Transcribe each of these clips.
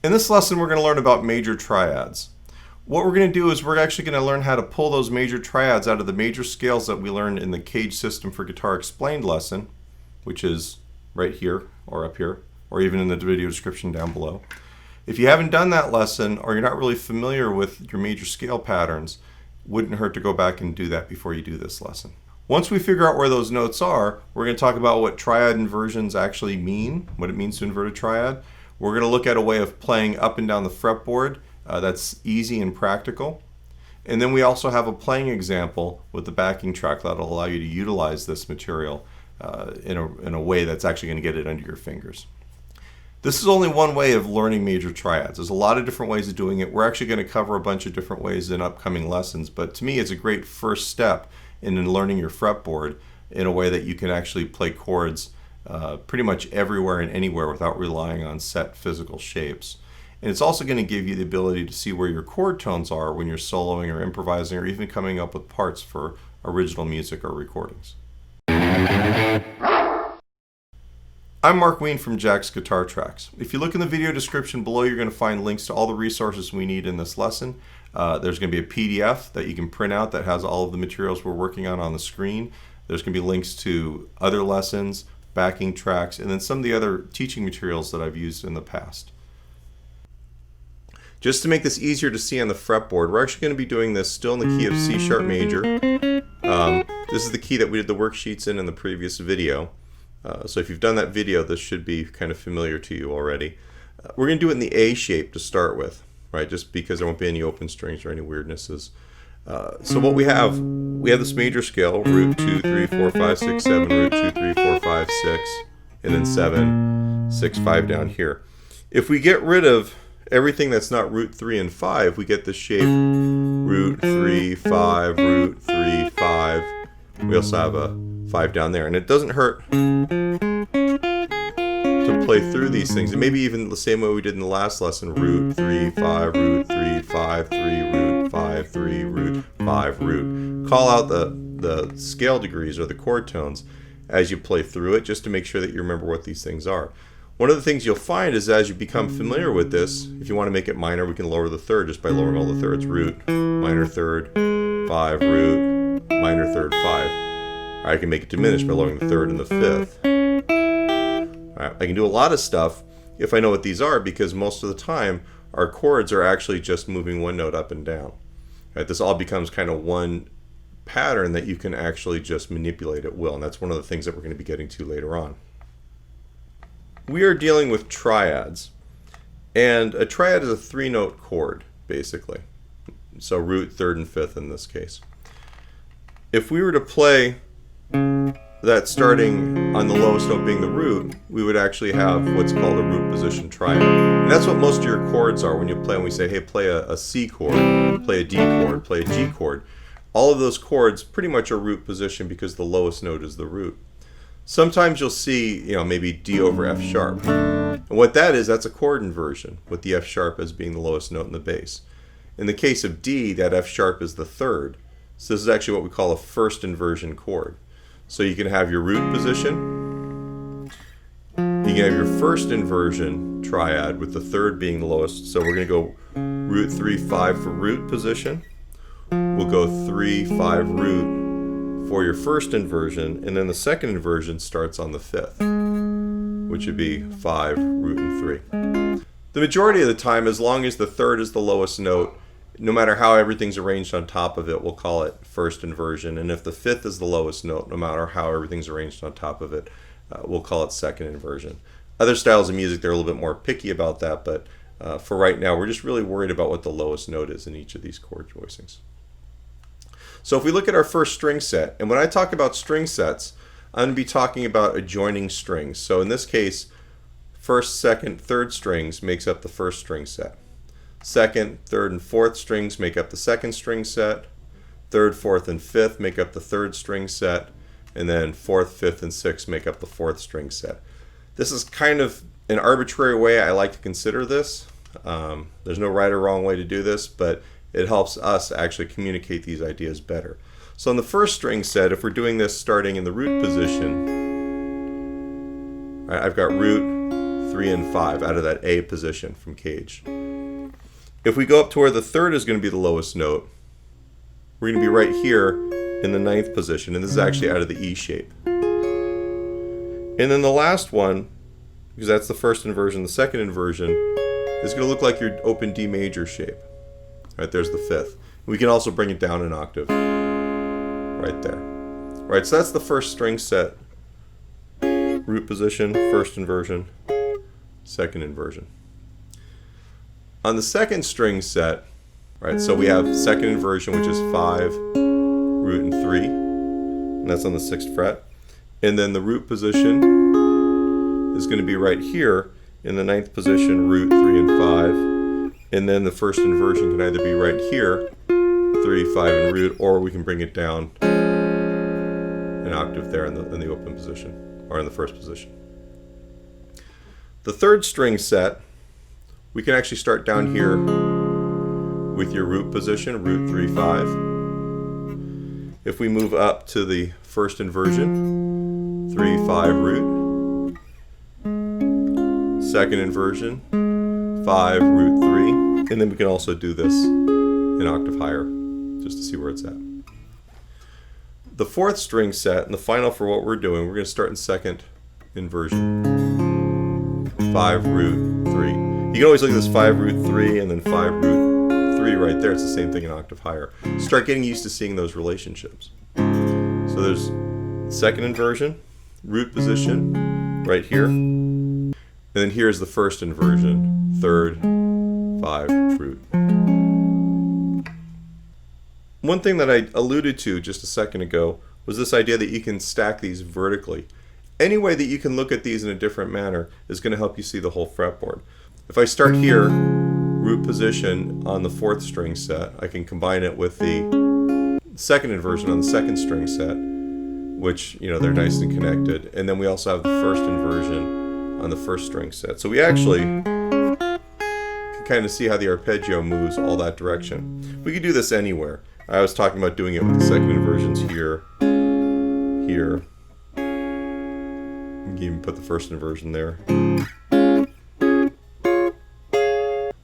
In this lesson, we're going to learn about major triads. What we're going to do is we're actually going to learn how to pull those major triads out of the major scales that we learned in the Cage System for Guitar Explained lesson, which is right here or up here, or even in the video description down below. If you haven't done that lesson, or you're not really familiar with your major scale patterns, wouldn't hurt to go back and do that before you do this lesson. Once we figure out where those notes are, we're going to talk about what triad inversions actually mean, what it means to invert a triad. We're going to look at a way of playing up and down the fretboard that's easy and practical. And then we also have a playing example with the backing track that will allow you to utilize this material in a way that's actually going to get it under your fingers. This is only one way of learning major triads. There's a lot of different ways of doing it. We're actually going to cover a bunch of different ways in upcoming lessons, but to me it's a great first step in learning your fretboard in a way that you can actually play chords pretty much everywhere and anywhere without relying on set physical shapes. And it's also going to give you the ability to see where your chord tones are when you're soloing or improvising or even coming up with parts for original music or recordings. I'm Mark Wein from Jack's Guitar Tracks. If you look in the video description below, you're going to find links to all the resources we need in this lesson. There's going to be a PDF that you can print out that has all of the materials we're working on the screen. There's going to be links to other lessons, backing tracks, and then some of the other teaching materials that I've used in the past. Just to make this easier to see on the fretboard, we're actually going to be doing this still in the key of C sharp major. This is the key that we did the worksheets in the previous video. So if you've done that video, this should be kind of familiar to you already. We're going to do it in the A shape to start with, right? Just because there won't be any open strings or any weirdnesses. So what we have this major scale, root 2, 3, 4, 5, 6, 7, root 2, 3, 4, 5, 6, and then 7, 6, 5 down here. If we get rid of everything that's not root 3 and 5, we get the shape root 3, 5, root 3, 5. We also have a 5 down there, and it doesn't hurt to play through these things, and maybe even the same way we did in the last lesson, root 3, 5, root 3, 5, 3, root 5, 3, root 5, root. Call out the scale degrees or the chord tones as you play through it, just to make sure that you remember what these things are. One of the things you'll find is as you become familiar with this, if you want to make it minor, we can lower the third just by lowering all the thirds. Root, minor third, 5, root, minor third, 5. I can make it diminish by lowering the third and the fifth. Right, I can do a lot of stuff if I know what these are, because most of the time our chords are actually just moving one note up and down. Right, this all becomes kind of one pattern that you can actually just manipulate at will, and that's one of the things that we're going to be getting to later on. We are dealing with triads, and a triad is a 3-note chord, basically. So root, third, and fifth in this case. If we were to play that starting on the lowest note being the root, we would actually have what's called a root position triad. And that's what most of your chords are when you play, when we say, hey, play a C chord, play a D chord, play a G chord. All of those chords pretty much are root position because the lowest note is the root. Sometimes you'll see, maybe D over F sharp. And what that is, that's a chord inversion, with the F sharp as being the lowest note in the bass. In the case of D, that F sharp is the third. So this is actually what we call a first inversion chord. So you can have your root position, you can have your first inversion triad with the third being the lowest. So we're going to go root 3, 5 for root position. We'll go 3, 5 root for your first inversion, and then the second inversion starts on the fifth, which would be 5, root, and 3. The majority of the time, as long as the third is the lowest note, no matter how everything's arranged on top of it, we'll call it first inversion. And if the fifth is the lowest note, no matter how everything's arranged on top of it, we'll call it second inversion. Other styles of music, they're a little bit more picky about that, but for right now, we're just really worried about what the lowest note is in each of these chord voicings. So if we look at our first string set, and when I talk about string sets, I'm going to be talking about adjoining strings. So in this case, first, second, third strings makes up the first string set. Second, third, and fourth strings make up the second string set. Third, fourth, and fifth make up the third string set. And then fourth, fifth, and sixth make up the fourth string set. This is kind of an arbitrary way I like to consider this. There's no right or wrong way to do this, but it helps us actually communicate these ideas better. So in the first string set, if we're doing this starting in the root position, right, I've got root, 3, and 5 out of that A position from cage. If we go up to where the third is going to be the lowest note, we're going to be right here in the 9th position, and this is actually out of the E shape. And then the last one, because that's the first inversion, the second inversion is going to look like your open D major shape. Right, there's the 5th. We can also bring it down an octave right there. Right, so that's the first string set. Root position, first inversion, second inversion. On the second string set, right, so we have second inversion, which is 5, root, and 3, and that's on the 6th fret. And then the root position is going to be right here in the 9th position, root, 3, and 5. And then the first inversion can either be right here, 3, 5, and root, or we can bring it down an octave there in the open position, or in the first position. The third string set, we can actually start down here with your root position, root, 3, 5. If we move up to the first inversion, 3, 5, root. Second inversion, 5, root, 3. And then we can also do this an octave higher, just to see where it's at. The fourth string set, and the final for what we're doing, we're going to start in second inversion. 5, root, 3. You can always look at this 5, root, 3, and then 5, root, 3 right there. It's the same thing an octave higher. Start getting used to seeing those relationships. So there's second inversion, root position, right here. And then here's the first inversion, third, 5, root. One thing that I alluded to just a second ago was this idea that you can stack these vertically. Any way that you can look at these in a different manner is going to help you see the whole fretboard. If I start here, root position on the 4th string set, I can combine it with the second inversion on the 2nd string set, which, you know, they're nice and connected. And then we also have the first inversion on the 1st string set. So we actually can kind of see how the arpeggio moves all that direction. We could do this anywhere. I was talking about doing it with the second inversions here, here. You can even put the first inversion there.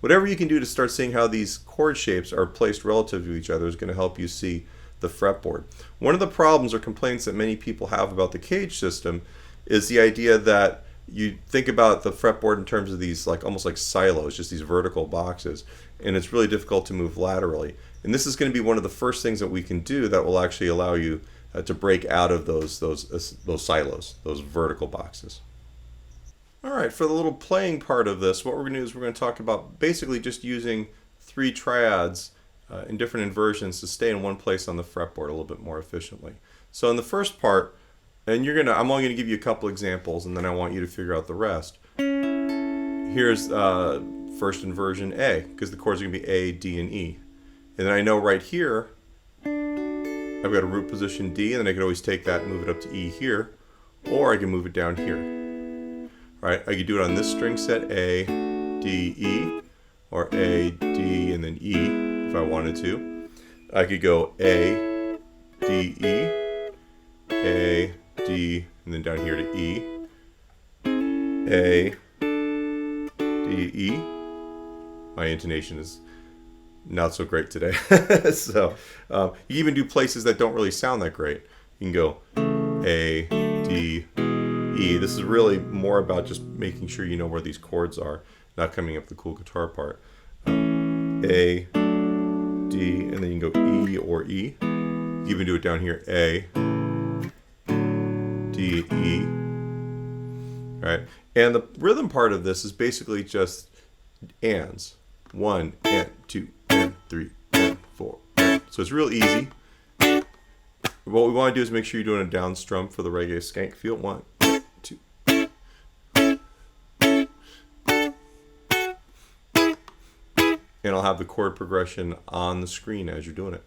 Whatever you can do to start seeing how these chord shapes are placed relative to each other is going to help you see the fretboard. One of the problems or complaints that many people have about the cage system is the idea that you think about the fretboard in terms of these almost like silos, just these vertical boxes, and it's really difficult to move laterally. And this is going to be one of the first things that we can do that will actually allow you to break out of those silos, those vertical boxes. All right, for the little playing part of this, what we're going to do is we're going to talk about basically just using 3 triads in different inversions to stay in one place on the fretboard a little bit more efficiently. So in the first part, and I'm only going to give you a couple examples, and then I want you to figure out the rest. Here's first inversion A, because the chords are going to be A, D, and E. And then I know right here, I've got a root position D, and then I could always take that and move it up to E here, or I can move it down here. Right? I could do it on this string set, A, D, E, or A, D, and then E, if I wanted to. I could go A, D, E, A, D, and then down here to E, A, D, E. My intonation is not so great today. So you even do places that don't really sound that great. You can go A, D, E. This is really more about just making sure you know where these chords are, not coming up the cool guitar part. A, D, and then you can go E or E. You even do it down here, A, D, E. Right? And the rhythm part of this is basically just ands. 1 and 2 and 3 and 4. So it's real easy. What we want to do is make sure you're doing a down strum for the reggae skank feel. 1, 2. And I'll have the chord progression on the screen as you're doing it.